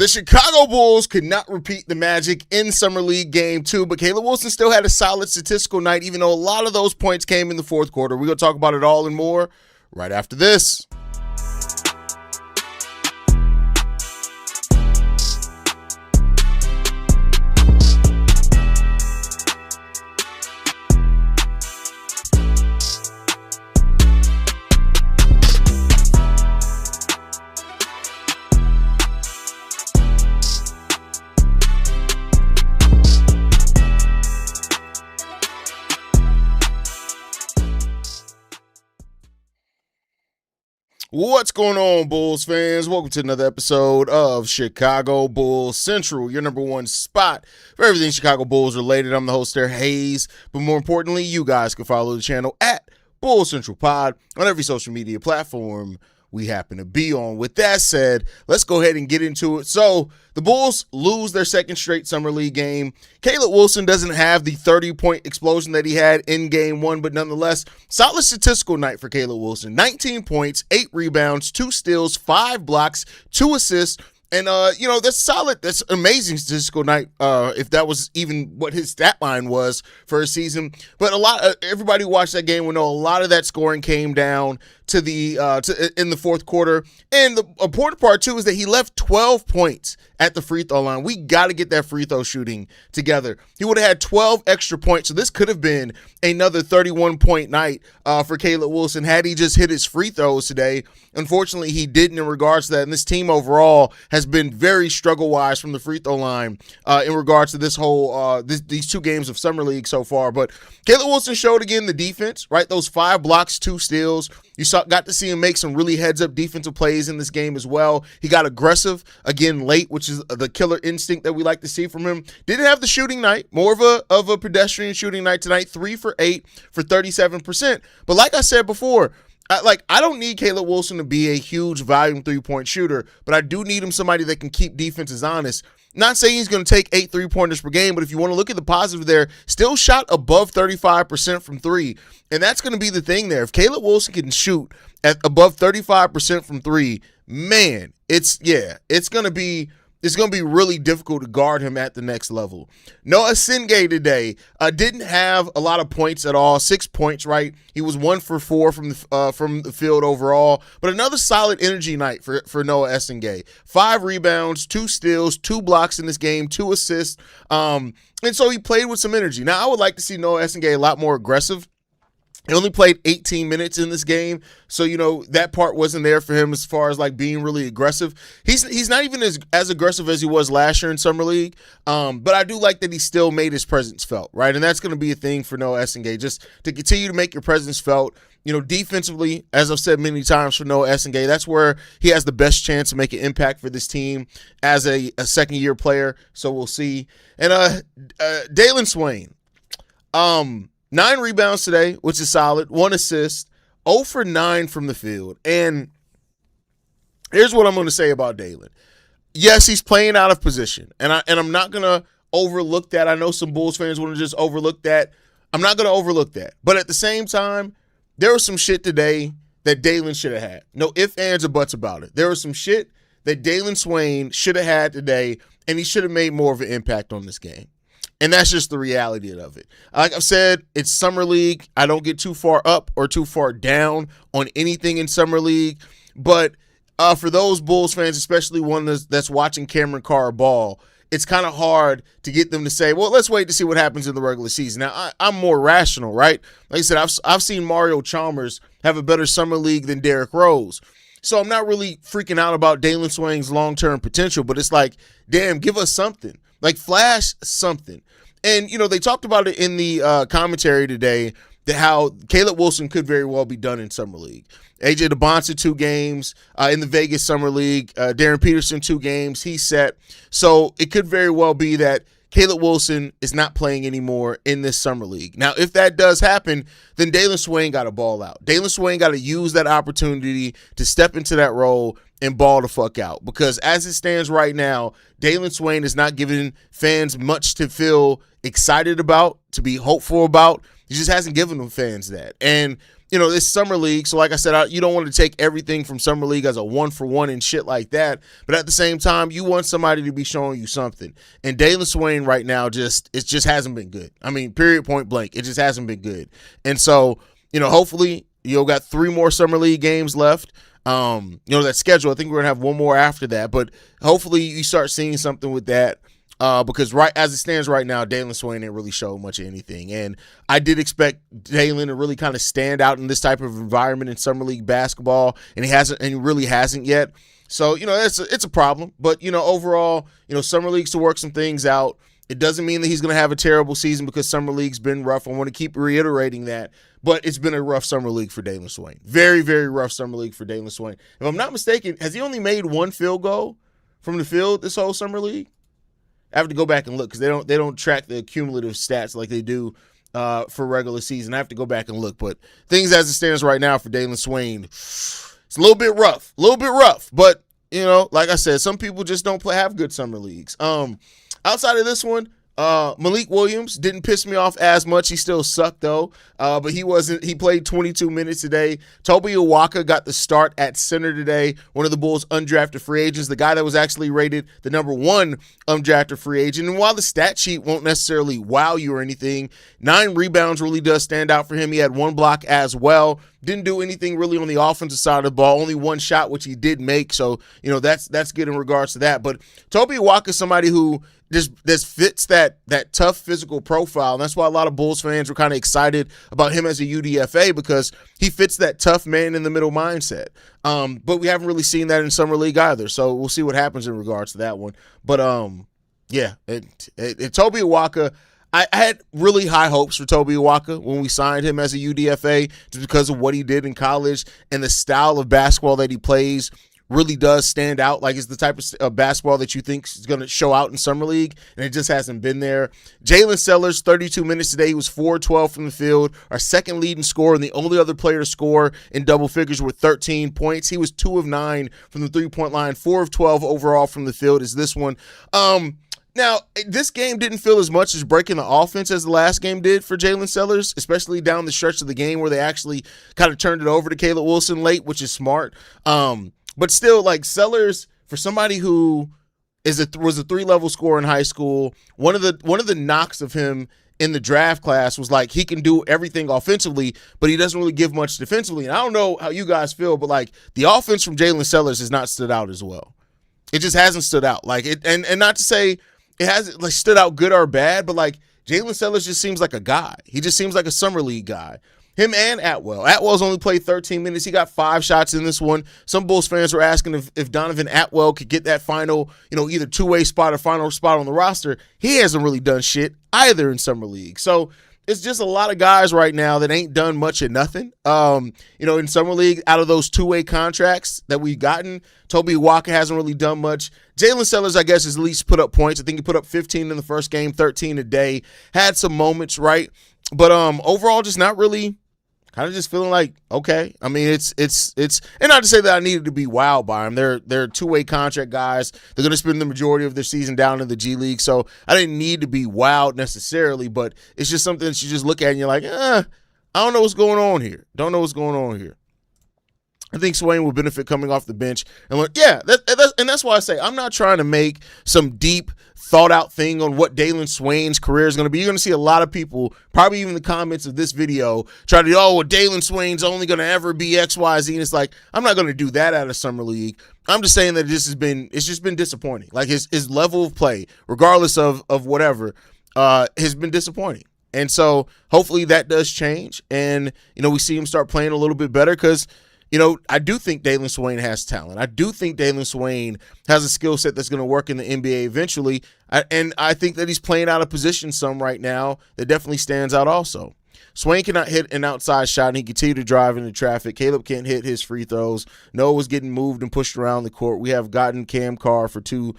The Chicago Bulls could not repeat the magic in Summer League Game 2, but Caleb Wilson still had a solid statistical night, even though a lot of those points came in the fourth quarter. We're going to talk about it all and more right after this. What's going on, Bulls fans? Welcome to another episode of Chicago Bulls Central, your number one spot for everything Chicago Bulls related. I'm the host there, Haize, but more importantly, you guys can follow the channel at Bulls Central Pod on every social media platform we happen to be on. With that said, let's go ahead and get into it. So the Bulls lose their second straight Summer League game. Caleb Wilson doesn't have the 30-point explosion that he had in Game 1, but nonetheless, solid statistical night for Caleb Wilson. 19 points, 8 rebounds, 2 steals, 5 blocks, 2 assists. And, that's solid. That's an amazing statistical night, if that was even what his stat line was for a season. But everybody who watched that game will know a lot of that scoring came down to in the fourth quarter. And the important part, too, is that he left 12 points at the free throw line. We got to get that free throw shooting together. He would have had 12 extra points, so this could have been another 31-point night for Caleb Wilson had he just hit his free throws today. Unfortunately, he didn't in regards to that, and this team overall has been very struggle-wise from the free throw line in regards to this whole these 2 games of Summer League so far. But Caleb Wilson showed again the defense, right? Those 5 blocks, 2 steals. You got to see him make some really heads-up defensive plays in this game as well. He got aggressive again late, which is the killer instinct that we like to see from him. Didn't have the shooting night, more of a pedestrian shooting night tonight. 3 for 8 for 37%. But like I said before, I don't need Caleb Wilson to be a huge volume 3-point shooter, but I do need him somebody that can keep defenses honest. Not saying he's going to take 8 3-pointers per game, but if you want to look at the positive there, still shot above 35% from 3, and that's going to be the thing there. If Caleb Wilson can shoot at above 35% from 3, man, it's going to be really difficult to guard him at the next level. Noa Essengue today didn't have a lot of points at all. 6 points, right? He was 1 for 4 from the field overall, but another solid energy night for Noa Essengue. 5 rebounds, 2 steals, 2 blocks in this game, 2 assists, and so he played with some energy. Now, I would like to see Noa Essengue a lot more aggressive. He only played 18 minutes in this game, so, that part wasn't there for him as far as, being really aggressive. He's not even as aggressive as he was last year in Summer League, but I do like that he still made his presence felt, right? And that's going to be a thing for Noa Essengue, just to continue to make your presence felt. Defensively, as I've said many times for Noa Essengue, that's where he has the best chance to make an impact for this team as a second-year player, so we'll see. And Dailyn Swain, 9 rebounds today, which is solid. 1 assist. 0 for 9 from the field. And here's what I'm going to say about Dailyn. Yes, he's playing out of position. And I'm not going to overlook that. I know some Bulls fans want to just overlook that. I'm not going to overlook that. But at the same time, there was some shit today that Dailyn should have had. No ifs, ands, or buts about it. There was some shit that Dailyn Swain should have had today, and he should have made more of an impact on this game. And that's just the reality of it. Like I've said, it's Summer League. I don't get too far up or too far down on anything in Summer League. But for those Bulls fans, especially one that's watching Cameron Carr ball, it's kind of hard to get them to say, well, let's wait to see what happens in the regular season. Now, I'm more rational, right? Like I said, I've seen Mario Chalmers have a better Summer League than Derrick Rose. So I'm not really freaking out about Dailyn Swain's long-term potential, but it's like, damn, give us something. Flash something. And, they talked about it in the commentary today, that how Caleb Wilson could very well be done in Summer League. A.J. DeBonta 2 games in the Vegas Summer League. Darren Peterson 2 games. He's set. So it could very well be that Caleb Wilson is not playing anymore in this Summer League. Now, if that does happen, then Dailyn Swain got to ball out. Dailyn Swain got to use that opportunity to step into that role and ball the fuck out. Because as it stands right now, Dailyn Swain is not giving fans much to feel excited about, to be hopeful about. He just hasn't given them fans that. And this summer league. So like I said, you don't want to take everything from summer league as a 1-for-1 and shit like that. But at the same time, you want somebody to be showing you something. And Dailyn Swain right now it just hasn't been good. I mean, period, point blank. It just hasn't been good. And so, hopefully you've got 3 more summer league games left. That schedule, I think we're going to have one more after that. But hopefully you start seeing something with that. Because right as it stands right now, Dailyn Swain ain't really showed much of anything. And I did expect Dailyn to really kind of stand out in this type of environment in summer league basketball, and he really hasn't yet. So, it's a problem. But, overall, summer leagues to work some things out. It doesn't mean that he's going to have a terrible season because summer league's been rough. I want to keep reiterating that. But it's been a rough summer league for Dailyn Swain. Very, very rough summer league for Dailyn Swain. If I'm not mistaken, has he only made 1 field goal from the field this whole summer league? I have to go back and look because they don't track the cumulative stats like they do for regular season. I have to go back and look. But things as it stands right now for Dailyn Swain, it's a little bit rough. But, like I said, some people just don't have good summer leagues. Outside of this one, Malik Williams didn't piss me off as much. He still sucked, though. But he played 22 minutes today. Toby Iwaka got the start at center today, one of the Bulls' undrafted free agents, the guy that was actually rated the number 1 undrafted free agent. And while the stat sheet won't necessarily wow you or anything, 9 rebounds really does stand out for him. He had 1 block as well. Didn't do anything really on the offensive side of the ball. Only 1 shot, which he did make. So, that's good in regards to that. But Toby Iwaka is somebody who just fits that tough physical profile. And that's why a lot of Bulls fans were kind of excited about him as a UDFA because he fits that tough man in the middle mindset. But we haven't really seen that in summer league either. So we'll see what happens in regards to that one. But Toby Iwaka, I had really high hopes for Toby Iwaka when we signed him as a UDFA just because of what he did in college and the style of basketball that he plays really does stand out. Like, it's the type of basketball that you think is going to show out in summer league, and it just hasn't been there. Jalen Sellers, 32 minutes today. He was 4-12 from the field, our second leading scorer, and the only other player to score in double figures with 13 points. He was 2 of 9 from the three-point line, 4 of 12 overall from the field is this one. Now, this game didn't feel as much as breaking the offense as the last game did for Jalen Sellers, especially down the stretch of the game where they actually kind of turned it over to Caleb Wilson late, which is smart. But still, like, Sellers, for somebody who was a 3-level scorer in high school, one of the knocks of him in the draft class was like he can do everything offensively, but he doesn't really give much defensively. And I don't know how you guys feel, but like the offense from Jalen Sellers has not stood out as well. It just hasn't stood out. Like it, and not to say it hasn't like stood out good or bad, but like Jalen Sellers just seems like a guy. He just seems like a summer league guy. Him and Atwell. Atwell's only played 13 minutes. He got 5 shots in this one. Some Bulls fans were asking if Donovan Atwell could get that final, either two-way spot or final spot on the roster. He hasn't really done shit either in summer league. So it's just a lot of guys right now that ain't done much of nothing. In summer league, out of those two-way contracts that we've gotten, Toby Walker hasn't really done much. Jalen Sellers, I guess, has at least put up points. I think he put up 15 in the first game, 13 today. Had some moments, right? But overall, just not really. Kind of just feeling like, okay. I mean, it's and not to say that I needed to be wowed by them. They're two-way contract guys. They're going to spend the majority of their season down in the G League, so I didn't need to be wowed necessarily, but it's just something that you just look at and you're like, I don't know what's going on here. Don't know what's going on here. I think Swain will benefit coming off the bench. And that's why I say I'm not trying to make some deep, thought-out thing on what Dailyn Swain's career is going to be. You're going to see a lot of people, probably even in the comments of this video, try to, Dailyn Swain's only going to ever be X, Y, Z. And it's like, I'm not going to do that out of Summer League. I'm just saying that it's just been disappointing. Like his level of play, regardless of whatever, has been disappointing. And so hopefully that does change. And, we see him start playing a little bit better because – I do think Dailyn Swain has talent. I do think Dailyn Swain has a skill set that's going to work in the NBA eventually. And I think that he's playing out of position some right now that definitely stands out also. Swain cannot hit an outside shot, and he continued to drive into traffic. Caleb can't hit his free throws. Noah was getting moved and pushed around the court. We have gotten Cam Carr for 2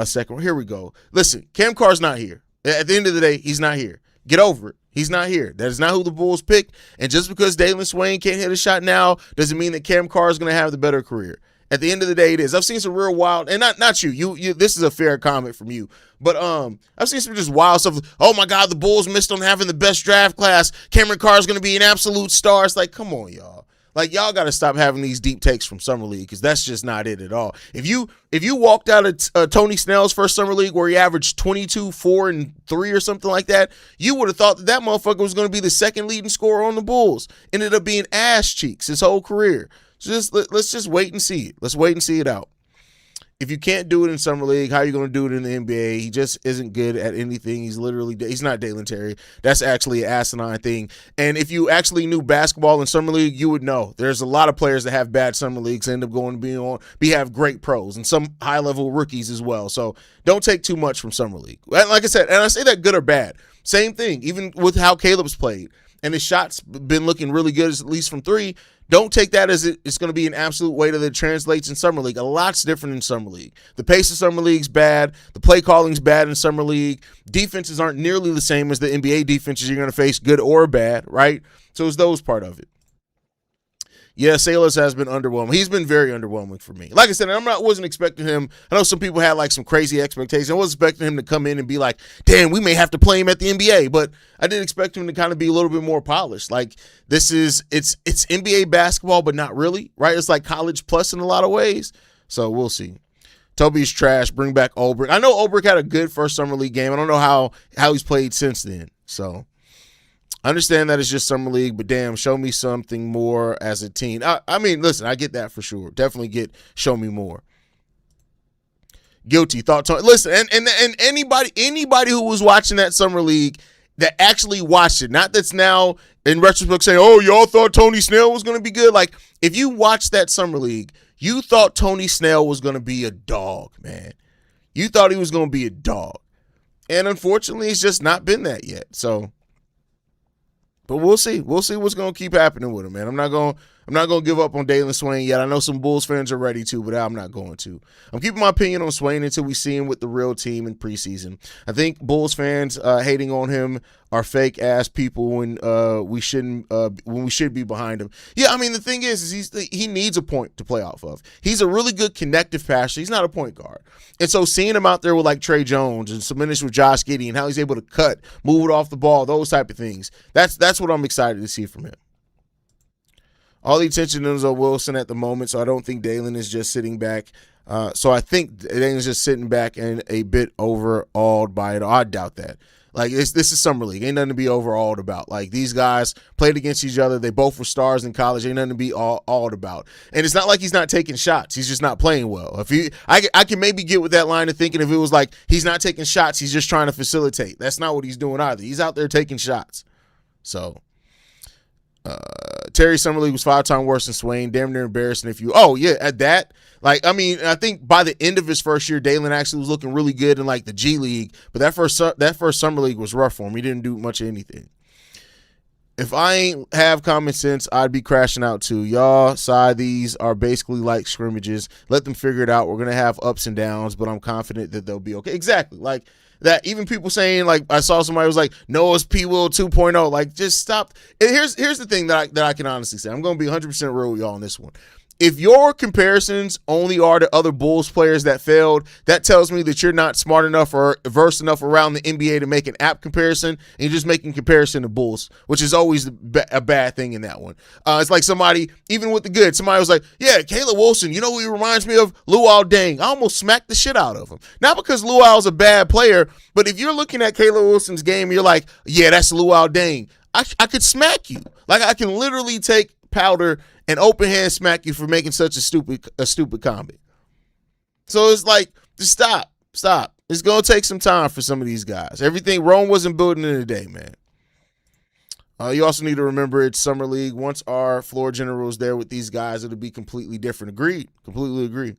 seconds. Here we go. Listen, Cam Carr's not here. At the end of the day, he's not here. Get over it. He's not here. That is not who the Bulls picked. And just because Dailyn Swain can't hit a shot now doesn't mean that Cam Carr is going to have the better career. At the end of the day, it is. I've seen some real wild, and not you. You. This is a fair comment from you, but I've seen some just wild stuff. Oh my God, the Bulls missed on having the best draft class. Cameron Carr is going to be an absolute star. It's like, come on, y'all. Like, y'all got to stop having these deep takes from Summer League, because that's just not it at all. If you walked out of Tony Snell's first Summer League where he averaged 22, 4, and 3 or something like that, you would have thought that motherfucker was going to be the second leading scorer on the Bulls. Ended up being ass cheeks his whole career. So let's just wait and see it. Let's wait and see it out. If you can't do it in Summer League, how are you going to do it in the NBA? He just isn't good at anything. He's not Dailyn Terry. That's actually an asinine thing. And if you actually knew basketball in Summer League, you would know. There's a lot of players that have bad Summer Leagues end up going to have great pros and some high-level rookies as well. So don't take too much from Summer League. Like I said, and I say that good or bad. Same thing, even with how Caleb's played. And his shots been looking really good, at least from 3. Don't take that as it's going to be an absolute way that it translates in Summer League. A lot's different in Summer League. The pace of Summer League's bad. The play calling's bad in Summer League. Defenses aren't nearly the same as the NBA defenses you're going to face, good or bad, right? So it's those part of it. Yeah, Sailors has been underwhelming. He's been very underwhelming for me. Like I said, wasn't expecting him. I know some people had like some crazy expectations. I wasn't expecting him to come in and be like, damn, we may have to play him at the NBA. But I did expect him to kind of be a little bit more polished. Like it's NBA basketball, but not really, right? It's like college plus in a lot of ways. So we'll see. Toby's trash. Bring back Ulbrich. I know Ulbrich had a good first Summer League game. I don't know how he's played since then. So I understand that it's just Summer League, but damn, show me something more as a team. I mean, listen, I get that for sure. Definitely show me more. Guilty. Listen, and anybody who was watching that Summer League that actually watched it, not that's now in retrospect saying, oh, y'all thought Tony Snell was going to be good. Like, if you watched that Summer League, you thought Tony Snell was going to be a dog, man. You thought he was going to be a dog. And unfortunately, it's just not been that yet. So, but we'll see. We'll see what's going to keep happening with him, man. I'm not going to give up on Dailyn Swain yet. I know some Bulls fans are ready to, but I'm not going to. I'm keeping my opinion on Swain until we see him with the real team in preseason. I think Bulls fans hating on him are fake ass people when we should be behind him. Yeah, I mean, the thing is he needs a point to play off of. He's a really good connective passer. He's not a point guard. And so seeing him out there with like Trey Jones and some minutes with Josh Giddey and how he's able to cut, move it off the ball, those type of things, that's what I'm excited to see from him. All the attention is on Wilson at the moment, so I don't think Dailyn is just sitting back. So I think Dailyn's just sitting back and a bit overawed by it. I doubt that. Like, this is Summer League. Ain't nothing to be overawed about. Like, these guys played against each other. They both were stars in college. Ain't nothing to be awed about. And it's not like he's not taking shots. He's just not playing well. I can maybe get with that line of thinking if it was like he's not taking shots, he's just trying to facilitate. That's not what he's doing either. He's out there taking shots. So Terry Summer League was 5 times worse than Swain. Damn near embarrassing at that. Like, I mean, I think by the end of his first year, Dailyn actually was looking really good in like the G League, but that first Summer League was rough for him. He didn't do much of anything. If I ain't have common sense, I'd be crashing out too. Y'all side these are basically like scrimmages. Let them figure it out. We're going to have ups and downs, but I'm confident that they'll be okay. Exactly. Like that, even people saying, like, I saw somebody was like, Noah's P-Will 2.0. Like, just stop. And here's the thing that I can honestly say. I'm going to be 100% real with y'all on this one. If your comparisons only are to other Bulls players that failed, that tells me that you're not smart enough or versed enough around the NBA to make an apt comparison, and you're just making comparison to Bulls, which is always a bad thing in that one. It's like somebody, even with the good, somebody was like, yeah, Caleb Wilson, you know who he reminds me of? Luol Deng. I almost smacked the shit out of him. Not because Luol's a bad player, but if you're looking at Caleb Wilson's game, you're like, yeah, that's Luol Deng. I could smack you. Like, I can literally take powder and open hand smack you for making such a stupid comment. So it's like, just stop. It's going to take some time for some of these guys. Rome wasn't building in a day, man. You also need to remember it's Summer League. Once our floor general is there with these guys, it'll be completely different. Agreed. Completely agree.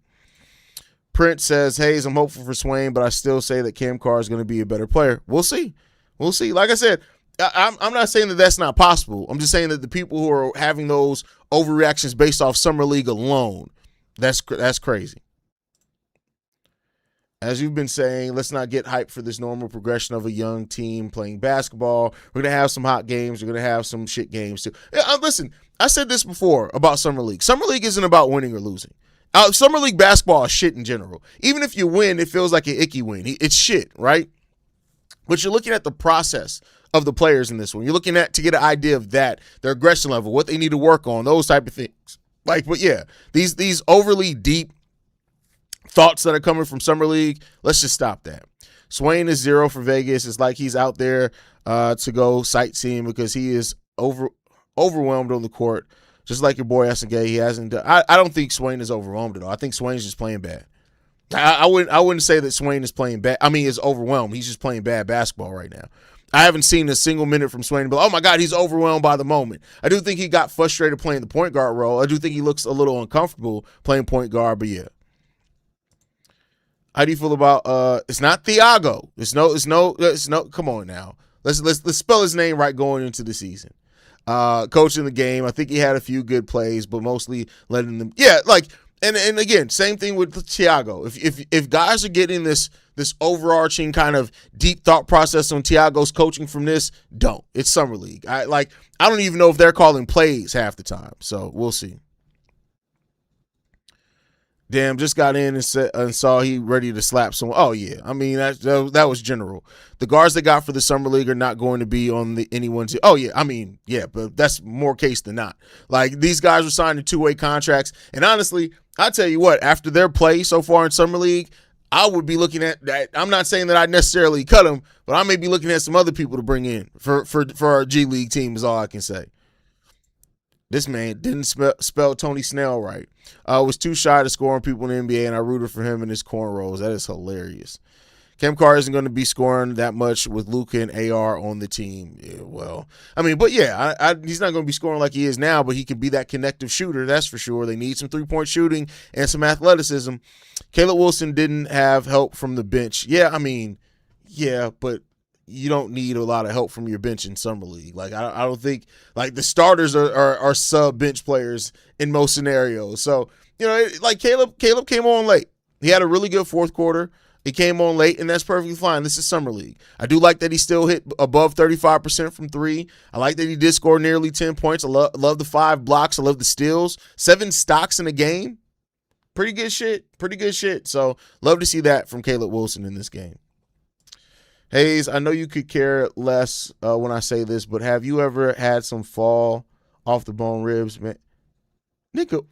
Prince says, Haize, I'm hopeful for Swain, but I still say that Cam Carr is going to be a better player. We'll see. Like I said, I'm not saying that that's not possible. I'm just saying that the people who are having those overreactions based off Summer League alone, that's crazy. As you've been saying, let's not get hyped for this normal progression of a young team playing basketball. We're going to have some hot games. We're going to have some shit games too. Listen, I said this before about Summer League. Summer League isn't about winning or losing. Summer League basketball is shit in general. Even if you win, it feels like an icky win. It's shit, right? But you're looking at the process of the players in this one. You're looking at to get an idea of that, their aggression level, what they need to work on, those type of things. But yeah, these overly deep thoughts that are coming from Summer League, let's just stop that. Swain is 0 for Vegas. It's like he's out there to go sightseeing because he is overwhelmed on the court. Just like your boy Essengue, he hasn't done. I don't think Swain is overwhelmed at all. I think Swain's just playing bad. I wouldn't say that Swain is playing bad. I mean, is overwhelmed. He's just playing bad basketball right now. I haven't seen a single minute from Swain, but oh my God, he's overwhelmed by the moment. I do think he got frustrated playing the point guard role. I do think he looks a little uncomfortable playing point guard, but yeah. How do you feel about it's not Thiago. It's no come on now. Let's spell his name right going into the season. Coaching the game. I think he had a few good plays, but mostly letting them and again, same thing with Thiago. If guys are getting this overarching kind of deep thought process on Thiago's coaching from this, don't. It's Summer League. I don't even know if they're calling plays half the time. So we'll see. Damn, just got in and saw he ready to slap someone. Oh, yeah. I mean, that was general. The guards they got for the Summer League are not going to be on anyone's. Oh, yeah. I mean, yeah, but that's more case than not. Like, these guys were signing two-way contracts. And honestly, I tell you what, after their play so far in Summer League, I would be looking at that. I'm not saying that I'd necessarily cut them, but I may be looking at some other people to bring in for our G League team is all I can say. This man didn't spell Tony Snell right. Was too shy to score on people in the NBA, and I rooted for him in his cornrows. That is hilarious. Cam Carr isn't going to be scoring that much with Luka and AR on the team. Yeah, well, I mean, but yeah, he's not going to be scoring like he is now, but he can be that connective shooter, that's for sure. They need some three-point shooting and some athleticism. Caleb Wilson didn't have help from the bench. Yeah, I mean, yeah, but you don't need a lot of help from your bench in Summer League. Like, I don't think, like, the starters are sub-bench players in most scenarios. So, like Caleb came on late. He had a really good fourth quarter. He came on late, and that's perfectly fine. This is Summer League. I do like that he still hit above 35% from three. I like that he did score nearly 10 points. I love the 5 blocks. I love the steals. 7 stocks in a game. Pretty good shit. So, love to see that from Caleb Wilson in this game. Haize, I know you could care less when I say this, but have you ever had some fall off the bone ribs, man? Nigga,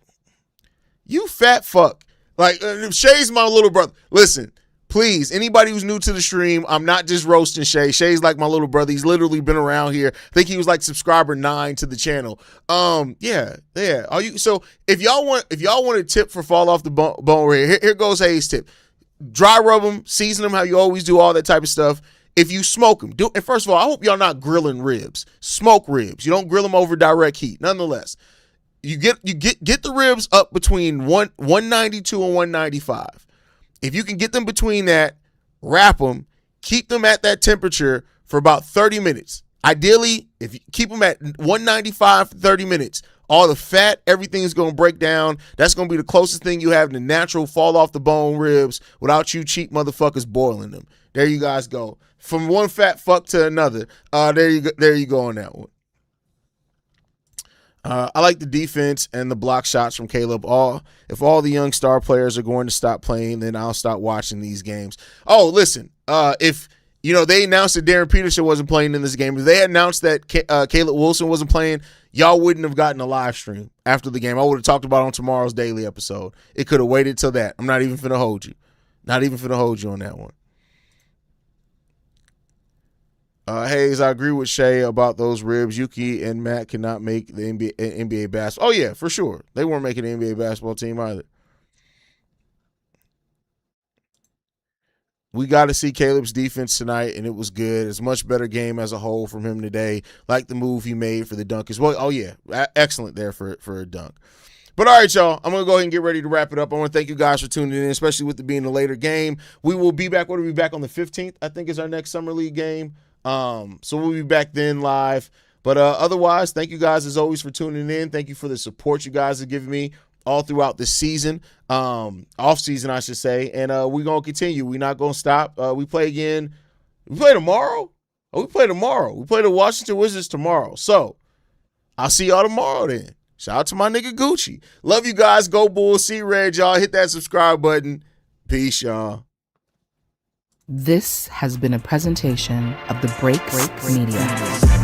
you fat fuck. Like, Shay's my little brother. Listen, please, anybody who's new to the stream, I'm not just roasting Shay. Shay's like my little brother. He's literally been around here. I think he was like subscriber 9 to the channel. Yeah. So if y'all want a tip for fall off the bone, here goes Haize tip. Dry rub them, season them how you always do, all that type of stuff. If you smoke them, and first of all, I hope y'all not grilling ribs. Smoke ribs. You don't grill them over direct heat. Nonetheless, you get the ribs up between 192 and 195. If you can get them between that, wrap them, keep them at that temperature for about 30 minutes. Ideally, if you keep them at 195 for 30 minutes, all the fat, everything is going to break down. That's going to be the closest thing you have to natural fall off the bone ribs without you cheap motherfuckers boiling them. There you guys go. From one fat fuck to another. There you go on that one. I like the defense and the block shots from Caleb. If all the young star players are going to stop playing, then I'll stop watching these games. Oh, listen, if they announced that Darren Peterson wasn't playing in this game, if they announced that Caleb Wilson wasn't playing, y'all wouldn't have gotten a live stream after the game. I would have talked about it on tomorrow's daily episode. It could have waited till that. I'm not even finna hold you. Not even finna hold you on that one. Haize, I agree with Shay about those ribs. Yuki and Matt cannot make the NBA basketball. Oh, yeah, for sure. They weren't making the NBA basketball team either. We got to see Caleb's defense tonight, and it was good. It's a much better game as a whole from him today. Like the move he made for the dunk as well. Oh, yeah, excellent there for a dunk. But all right, y'all, I'm going to go ahead and get ready to wrap it up. I want to thank you guys for tuning in, especially with it being a later game. We will be back. We'll be back on the 15th, I think is our next Summer League game. So we'll be back then live. But otherwise, thank you guys as always for tuning in. Thank you for the support you guys have given me all throughout the season, off season, I should say. And we're going to continue. We're not going to stop. We play again. We play tomorrow? Oh, we play tomorrow. We play the Washington Wizards tomorrow. So I'll see y'all tomorrow then. Shout out to my nigga Gucci. Love you guys. Go Bulls. See Red, y'all. Hit that subscribe button. Peace, y'all. This has been a presentation of the Break Media.